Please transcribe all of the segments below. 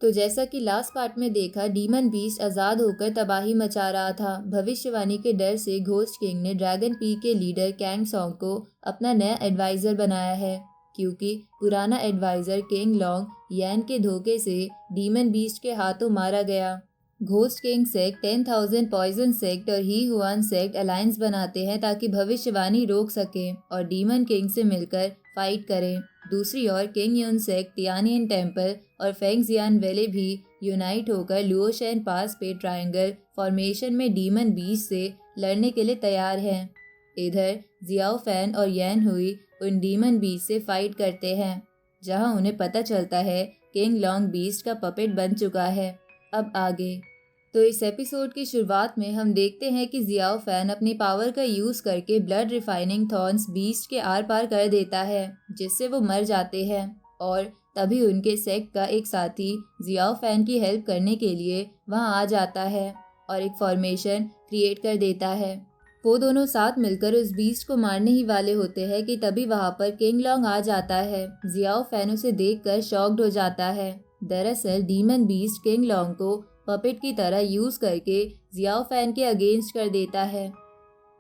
तो जैसा कि लास्ट पार्ट में देखा, डीमन बीस्ट आज़ाद होकर तबाही मचा रहा था। भविष्यवाणी के डर से घोस्ट किंग ने ड्रैगन पी के लीडर कैंग सॉन्ग को अपना नया एडवाइज़र बनाया है, क्योंकि पुराना एडवाइज़र किंग लॉन्ग यैन के धोखे से डीमन बीस्ट के हाथों मारा गया। Ghost king sect, 10,000 poison sect और ही हुआन सेक्ट अलायंस बनाते हैं ताकि भविष्यवाणी रोक सके और डीमन किंग से मिलकर फाइट करें। दूसरी ओर किंग यून सेक्ट, तियानियन टेम्पल और फेंगजियान वैले भी यूनाइट होकर लुओशेन पास पे ट्रायंगल फॉर्मेशन में डीमन बीस्ट से लड़ने के लिए तैयार हैं। इधर जियाओ फैन और यैन हुई उन डीमन बीस्ट से फाइट करते हैं, जहां उन्हें पता चलता है किंग लॉन्ग बीस्ट का पपेट बन चुका है। अब आगे तो इस एपिसोड की शुरुआत में हम देखते हैं कि जियाओ फैन अपनी पावर का यूज़ करके ब्लड रिफाइनिंग थॉर्न्स बीस्ट के आर पार कर देता है, जिससे वो मर जाते हैं। और तभी उनके सेक्ट का एक साथी जियाओ फैन की हेल्प करने के लिए वहां आ जाता है और एक फॉर्मेशन क्रिएट कर देता है। वो दोनों साथ मिलकर उस बीस्ट को मारने ही वाले होते हैं कि तभी वहां पर किंग लॉन्ग आ जाता है। जियाओ फैन उसे देखकर शॉक्ड हो जाता है। दरअसल डीमन बीस्ट किंग लॉन्ग को पपेट की तरह यूज करके जियाओ फैन के अगेंस्ट कर देता है।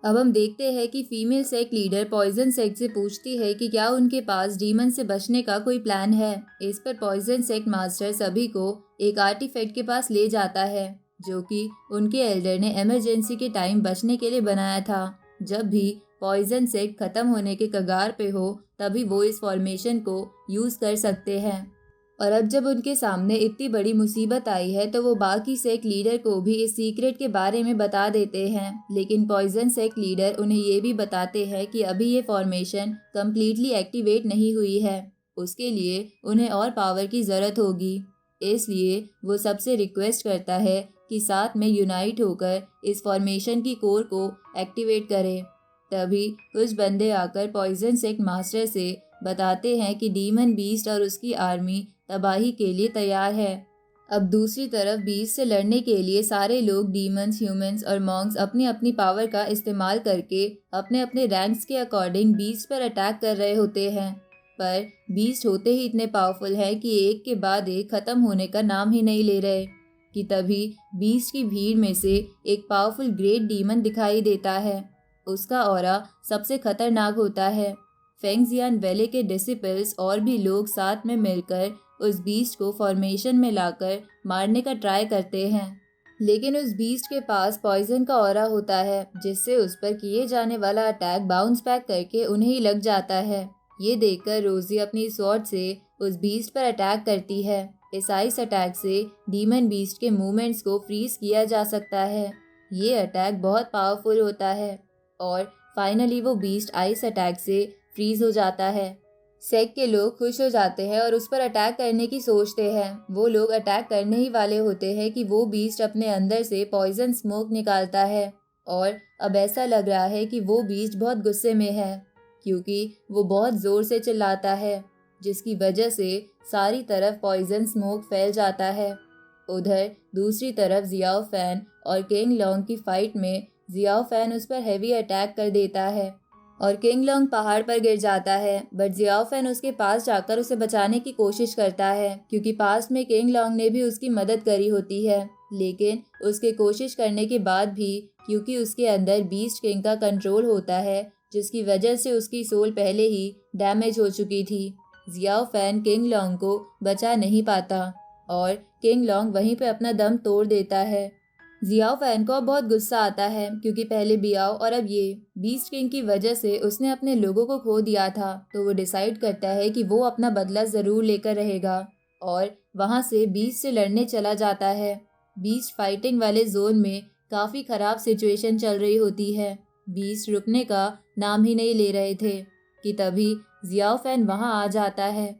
अब हम देखते हैं कि female sect leader poison sect से पूछती है कि क्या उनके पास डीमन से बचने का कोई प्लान है। इस पर पॉइजन सेक्ट मास्टर सभी को एक आर्टिफैक्ट के पास ले जाता है, जो कि उनके एल्डर ने इमरजेंसी के टाइम बचने के लिए बनाया था। जब भी पॉइजन सेक्ट खत्म होने के कगार पे हो, तभी वो इस फॉर्मेशन को यूज कर सकते हैं। और अब जब उनके सामने इतनी बड़ी मुसीबत आई है, तो वो बाकी सेक्ट लीडर को भी इस सीक्रेट के बारे में बता देते हैं। लेकिन पॉइजन सेक्ट लीडर उन्हें ये भी बताते हैं कि अभी ये फॉर्मेशन कम्प्लीटली एक्टिवेट नहीं हुई है, उसके लिए उन्हें और पावर की ज़रूरत होगी। इसलिए वो सबसे रिक्वेस्ट करता है कि साथ में यूनाइट होकर इस फॉर्मेशन की कोर को एक्टिवेट करें। तभी कुछ बंदे आकर पॉइजन सेक्ट मास्टर से बताते हैं कि डीमन बीस्ट और उसकी आर्मी तबाही के लिए तैयार है। अब दूसरी तरफ बीस्ट से लड़ने के लिए सारे लोग डीमंस, ह्यूमंस और मॉन्क्स अपनी अपनी पावर का इस्तेमाल करके अपने अपने रैंक्स के अकॉर्डिंग बीस्ट पर अटैक कर रहे होते हैं। पर बीस्ट होते ही इतने पावरफुल है कि एक के बाद एक खत्म होने का नाम ही नहीं ले रहे कि तभी बीस्ट की भीड़ में से एक पावरफुल ग्रेट डीमन दिखाई देता है। उसका ऑरा सबसे खतरनाक होता है। फेंगजियान वैले के डिसिपल्स और भी लोग साथ में मिलकर उस बीस्ट को फॉर्मेशन में लाकर मारने का ट्राई करते हैं, लेकिन उस बीस्ट के पास पॉइजन का ऑरा होता है, जिससे उस पर किए जाने वाला अटैक बाउंस बैक करके उन्हें ही लग जाता है। ये देखकर रोजी अपनी स्वॉर्ड से उस बीस्ट पर अटैक करती है। इस आइस अटैक से डीमन बीस्ट के मूवमेंट्स को फ्रीज किया जा सकता है। ये अटैक बहुत पावरफुल होता है और फाइनली वो बीस्ट आइस अटैक से फ्रीज हो जाता है। सेक्ट के लोग खुश हो जाते हैं और उस पर अटैक करने की सोचते हैं। वो लोग अटैक करने ही वाले होते हैं कि वो बीस्ट अपने अंदर से पॉइजन स्मोक निकालता है और अब ऐसा लग रहा है कि वो बीस्ट बहुत गुस्से में है, क्योंकि वो बहुत ज़ोर से चिल्लाता है, जिसकी वजह से सारी तरफ पॉइजन स्मोक फैल जाता है। उधर दूसरी तरफ जियाओ फैन और किंग लॉन्ग की फाइट में जियाओ फैन उस पर हैवी अटैक कर देता है और किंग लॉन्ग पहाड़ पर गिर जाता है। बट जियाओ फैन उसके पास जाकर उसे बचाने की कोशिश करता है, क्योंकि पास्ट में किंग लॉन्ग ने भी उसकी मदद करी होती है। लेकिन उसके कोशिश करने के बाद भी, क्योंकि उसके अंदर बीस्ट किंग का कंट्रोल होता है, जिसकी वजह से उसकी सोल पहले ही डैमेज हो चुकी थी, जियाओ फैन किंग लॉन्ग को बचा नहीं पाता और किंग लॉन्ग वहीं पे अपना दम तोड़ देता है। जियाओ फैन को अब बहुत गुस्सा आता है, क्योंकि पहले बियाओ और अब ये बीस्ट किंग की वजह से उसने अपने लोगों को खो दिया था। तो वो डिसाइड करता है कि वो अपना बदला ज़रूर लेकर रहेगा और वहाँ से बीस्ट से लड़ने चला जाता है। बीस्ट फाइटिंग वाले जोन में काफ़ी ख़राब सिचुएशन चल रही होती है। बीस्ट रुकने का नाम ही नहीं ले रहे थे कि तभी जियाओ फैन वहाँ आ जाता है।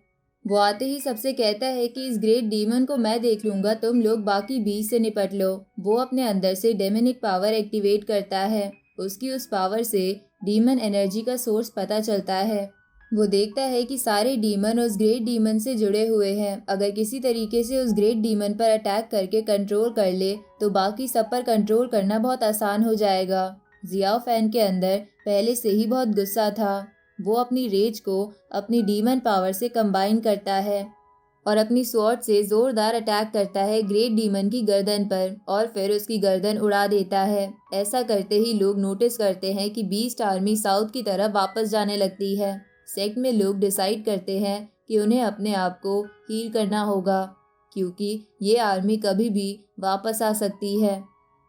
वो आते ही सबसे कहता है कि इस ग्रेट डीमन को मैं देख लूंगा, तुम लोग बाकी बीस्ट से निपट लो। वो अपने अंदर से डेमोनिक पावर एक्टिवेट करता है। उसकी उस पावर से डीमन एनर्जी का सोर्स पता चलता है। वो देखता है कि सारे डीमन उस ग्रेट डीमन से जुड़े हुए हैं। अगर किसी तरीके से उस ग्रेट डीमन पर अटैक करके कंट्रोल कर ले, तो बाकी सब पर कंट्रोल करना बहुत आसान हो जाएगा। जियाओ फैन के अंदर पहले से ही बहुत गुस्सा था। वो अपनी रेज को अपनी डीमन पावर से कंबाइन करता है और अपनी स्वॉर्ड से जोरदार अटैक करता है ग्रेट डीमन की गर्दन पर और फिर उसकी गर्दन उड़ा देता है। ऐसा करते ही लोग नोटिस करते हैं कि बीस्ट आर्मी साउथ की तरफ वापस जाने लगती है। सेक्ट में लोग डिसाइड करते हैं कि उन्हें अपने आप को हील करना होगा, क्योंकि ये आर्मी कभी भी वापस आ सकती है।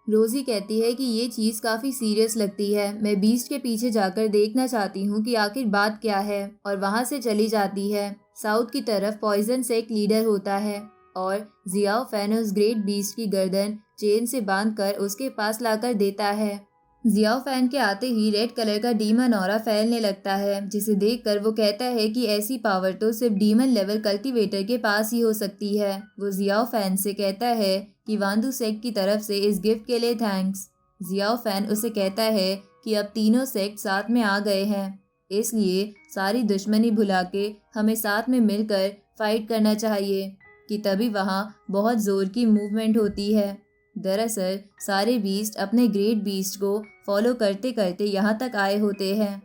रोजी कहती है कि ये चीज़ काफ़ी सीरियस लगती है, मैं बीस्ट के पीछे जाकर देखना चाहती हूँ कि आखिर बात क्या है, और वहाँ से चली जाती है। साउथ की तरफ पॉइजन सेक्ट लीडर होता है और जियाओ फैन उस ग्रेट बीस्ट की गर्दन चेन से बांधकर उसके पास लाकर देता है। जियाओ फैन के आते ही रेड कलर का डीमन ऑरा फैलने लगता है, जिसे देखकर वो कहता है कि ऐसी पावर तो सिर्फ डीमन लेवल कल्टीवेटर के पास ही हो सकती है। वो जियाओ फैन से कहता है कि वांदू सेक्ट की तरफ से इस गिफ्ट के लिए थैंक्स। जियाओ फैन उसे कहता है कि अब तीनों सेक्ट साथ में आ गए हैं, इसलिए सारी दुश्मनी भुला के हमें साथ में मिलकर फाइट करना चाहिए। कि तभी वहाँ बहुत जोर की मूवमेंट होती है। दरअसल सारे बीस्ट अपने ग्रेट बीस्ट को फॉलो करते करते यहाँ तक आए होते हैं।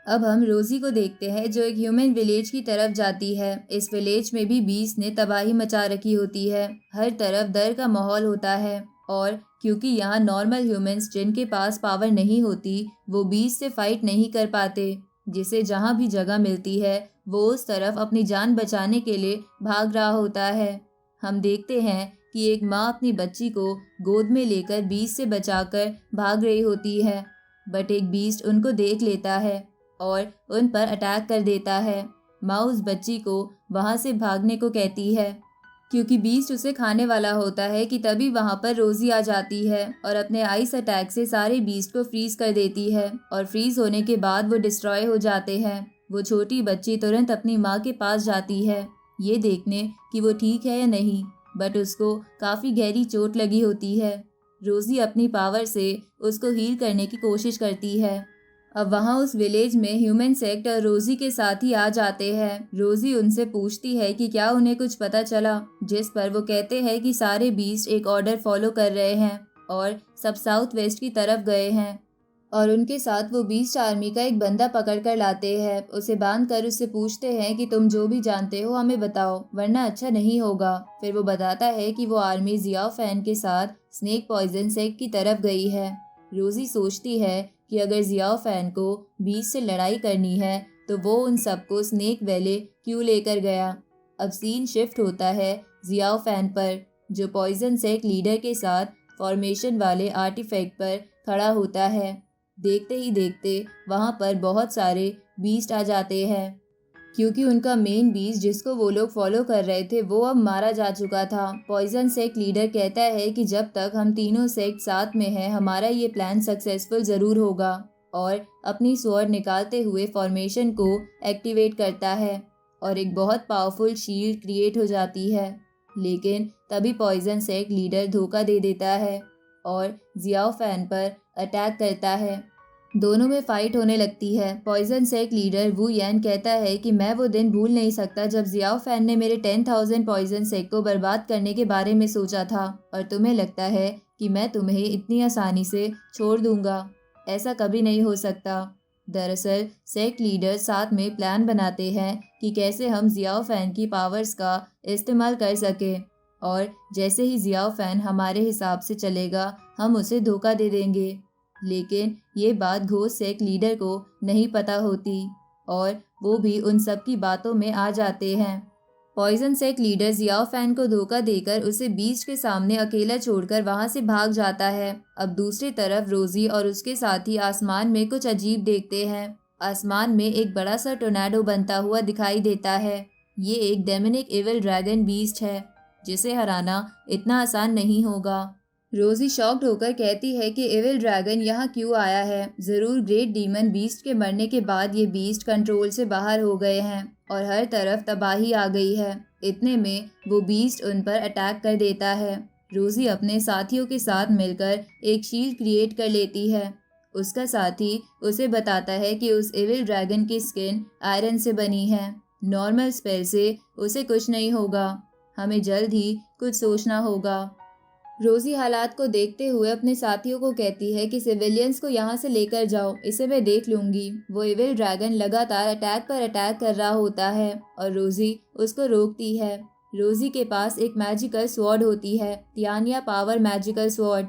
अब हम रोजी को देखते हैं जो एक ह्यूमन विलेज की तरफ जाती है। इस विलेज में भी बीस्ट ने तबाही मचा रखी होती है। हर तरफ डर का माहौल होता है और क्योंकि यहाँ नॉर्मल ह्यूमंस जिनके पास पावर नहीं होती वो बीस्ट से फाइट नहीं कर पाते, जिसे जहाँ भी जगह मिलती है वो उस तरफ अपनी जान बचाने के लिए भाग रहा होता है। हम देखते हैं कि एक माँ अपनी बच्ची को गोद में लेकर बीस्ट से बचाकर भाग रही होती है, बट एक बीस्ट उनको देख लेता है और उन पर अटैक कर देता है। माँ उस बच्ची को वहाँ से भागने को कहती है, क्योंकि बीस्ट उसे खाने वाला होता है कि तभी वहाँ पर रोजी आ जाती है और अपने आइस अटैक से सारे बीस्ट को फ्रीज कर देती है और फ्रीज होने के बाद वो डिस्ट्रॉय हो जाते हैं। वो छोटी बच्ची तुरंत अपनी माँ के पास जाती है ये देखने कि वो ठीक है या नहीं, बट उसको काफ़ी गहरी चोट लगी होती है। रोजी अपनी पावर से उसको हील करने की कोशिश करती है। अब वहाँ उस विलेज में ह्यूमन सेक्ट और रोजी के साथ ही आ जाते हैं। रोजी उनसे पूछती है कि क्या उन्हें कुछ पता चला, जिस पर वो कहते हैं कि सारे बीस्ट एक ऑर्डर फॉलो कर रहे हैं और सब साउथ वेस्ट की तरफ गए हैं और उनके साथ वो बीस्ट आर्मी का एक बंदा पकड़ कर लाते हैं। उसे बांध कर उससे पूछते हैं कि तुम जो भी जानते हो हमें बताओ, वरना अच्छा नहीं होगा। फिर वो बताता है कि वो आर्मी जियाओ फैन के साथ स्नेक पॉइजन सेक्ट की तरफ गई है। रोजी सोचती है कि अगर जियाओ फैन को बीस्ट से लड़ाई करनी है तो वो उन सबको स्नेक वैले क्यों लेकर गया। अब सीन शिफ्ट होता है जियाओ फैन पर, जो पॉइजन सेक्ट लीडर के साथ फॉर्मेशन वाले आर्टिफैक्ट पर खड़ा होता है। देखते ही देखते वहाँ पर बहुत सारे बीस्ट आ जाते हैं, क्योंकि उनका मेन बीस्ट जिसको वो लोग फॉलो कर रहे थे वो अब मारा जा चुका था। पॉइजन सेक्ट लीडर कहता है कि जब तक हम तीनों सेक्ट साथ में हैं हमारा ये प्लान सक्सेसफुल ज़रूर होगा, और अपनी स्वॉर्ड निकालते हुए फॉर्मेशन को एक्टिवेट करता है और एक बहुत पावरफुल शील्ड क्रिएट हो जाती है। लेकिन तभी पॉइजन सेक्ट लीडर धोखा दे देता है और जियाओ फैन पर अटैक करता है। दोनों में फाइट होने लगती है। पॉइजन सेक्ट लीडर वू यैन कहता है कि मैं वो दिन भूल नहीं सकता जब जियाओ फैन ने मेरे 10,000 पॉइजन सेक्ट को बर्बाद करने के बारे में सोचा था, और तुम्हें लगता है कि मैं तुम्हें इतनी आसानी से छोड़ दूंगा। ऐसा कभी नहीं हो सकता। दरअसल सेक्ट लीडर साथ में प्लान बनाते हैं कि कैसे हम जियाओ फैन की पावर्स का इस्तेमाल कर सकें, और जैसे ही जियाओ फैन हमारे हिसाब से चलेगा हम उसे धोखा दे देंगे। लेकिन ये बात घोस्ट सेक्ट लीडर को नहीं पता होती और वो भी उन सब की बातों में आ जाते हैं। Poison sect leader Xiao Fan को धोखा देकर उसे बीस्ट के सामने अकेला छोड़कर वहां से भाग जाता है। अब दूसरी तरफ रोजी और उसके साथी आसमान में कुछ अजीब देखते हैं। आसमान में एक बड़ा सा टोर्नाडो बनता हुआ दिखाई देता है। ये एक डेमोनिक इविल ड्रैगन बीस्ट है जिसे हराना इतना आसान नहीं होगा। रोजी शॉक्ड होकर कहती है कि एविल ड्रैगन यहाँ क्यों आया है। ज़रूर ग्रेट डीमन बीस्ट के मरने के बाद ये बीस्ट कंट्रोल से बाहर हो गए हैं और हर तरफ तबाही आ गई है। इतने में वो बीस्ट उन पर अटैक कर देता है। रोजी अपने साथियों के साथ मिलकर एक शील्ड क्रिएट कर लेती है। उसका साथी उसे बताता है कि उस एविल ड्रैगन की स्किन आयरन से बनी है। नॉर्मल स्पेल से उसे कुछ नहीं होगा, हमें जल्द ही कुछ सोचना होगा। रोजी हालात को देखते हुए अपने साथियों को कहती है कि सिविलियंस को यहाँ से लेकर जाओ, इसे मैं देख लूंगी। वो इविल ड्रैगन लगातार अटैक पर अटैक कर रहा होता है और रोजी उसको रोकती है। रोजी के पास एक मैजिकल स्वॉर्ड होती है, तियानिया पावर मैजिकल स्वॉर्ड।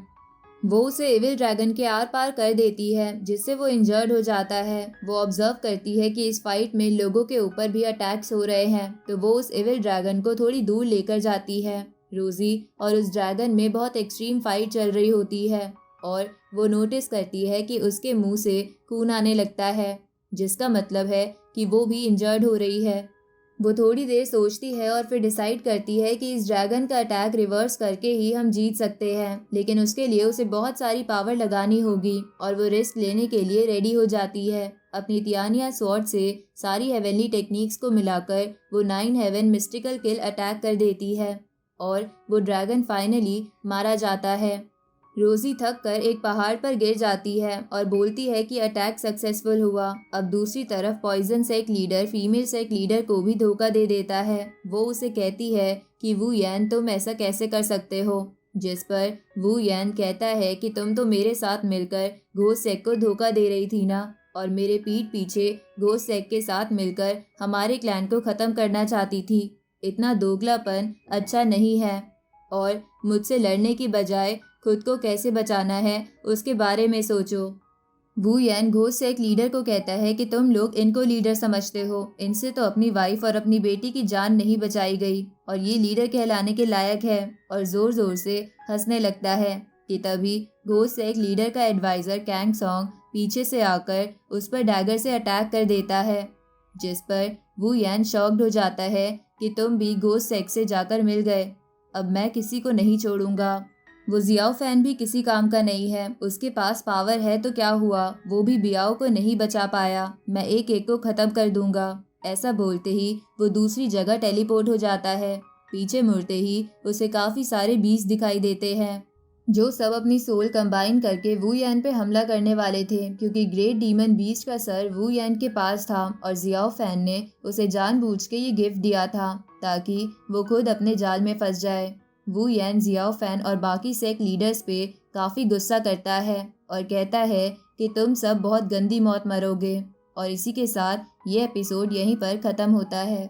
वो उसे एविल ड्रैगन के आर पार कर देती है, जिससे वो इंजर्ड हो जाता है। वो ऑब्जर्व करती है कि इस फाइट में लोगों के ऊपर भी अटैक्स हो रहे हैं, तो वो उस एविल ड्रैगन को थोड़ी दूर लेकर जाती है। रोजी और उस ड्रैगन में बहुत एक्सट्रीम फाइट चल रही होती है और वो नोटिस करती है कि उसके मुंह से खून आने लगता है, जिसका मतलब है कि वो भी इंजर्ड हो रही है। वो थोड़ी देर सोचती है और फिर डिसाइड करती है कि इस ड्रैगन का अटैक रिवर्स करके ही हम जीत सकते हैं, लेकिन उसके लिए उसे बहुत सारी पावर लगानी होगी और वो रिस्क लेने के लिए रेडी हो जाती है। अपनी तियानिया स्वॉर्ड से सारी हेवनली टेक्निक्स को मिलाकर वो 9 हेवन मिस्टिकल किल अटैक कर देती है और वो ड्रैगन फाइनली मारा जाता है। रोजी थक कर एक पहाड़ पर गिर जाती है और बोलती है कि अटैक सक्सेसफुल हुआ। अब दूसरी तरफ poison sect leader female sect leader को भी धोखा दे देता है। वो उसे कहती है कि वू यैन तुम ऐसा कैसे कर सकते हो, जिस पर वू यैन कहता है कि तुम तो मेरे साथ मिलकर घोस्ट सेक्ट को धोखा दे रही थी ना, और मेरे पीठ पीछे घोस्ट सेक्ट के साथ मिलकर हमारे क्लैन को खत्म करना चाहती थी। इतना दोगलापन अच्छा नहीं है और मुझसे लड़ने की बजाय खुद को कैसे बचाना है उसके बारे में सोचो। वू यैन घोस्ट सेक्ट लीडर को कहता है कि तुम लोग इनको लीडर समझते हो, इनसे तो अपनी वाइफ और अपनी बेटी की जान नहीं बचाई गई और ये लीडर कहलाने के लायक है, और जोर जोर से हंसने लगता है कि तभी घोस्ट सेक्ट लीडर का एडवाइजर कैंग सॉन्ग पीछे से आकर उस पर डैगर से अटैक कर देता है, जिस पर वू यैन शॉक्ड हो जाता है कि तुम भी घोस्ट सेक्ट से जाकर मिल गए, अब मैं किसी को नहीं छोड़ूंगा। वो जियाओ फैन भी किसी काम का नहीं है, उसके पास पावर है तो क्या हुआ, वो भी बियाओ को नहीं बचा पाया, मैं एक एक को खत्म कर दूंगा। ऐसा बोलते ही वो दूसरी जगह टेलीपोर्ट हो जाता है। पीछे मुड़ते ही उसे काफी सारे बीस्ट दिखाई देते हैं, जो सब अपनी सोल कंबाइन करके वू यैन पे हमला करने वाले थे, क्योंकि ग्रेट डीमन बीस्ट का सर वू यैन के पास था और जियाओ फैन ने उसे जानबूझ के ये गिफ्ट दिया था ताकि वो खुद अपने जाल में फंस जाए। वू यैन जियाओ फैन और बाकी सेक्ट लीडर्स पे काफ़ी गुस्सा करता है और कहता है कि तुम सब बहुत गंदी मौत मरोगे। और इसी के साथ ये एपिसोड यहीं पर ख़त्म होता है।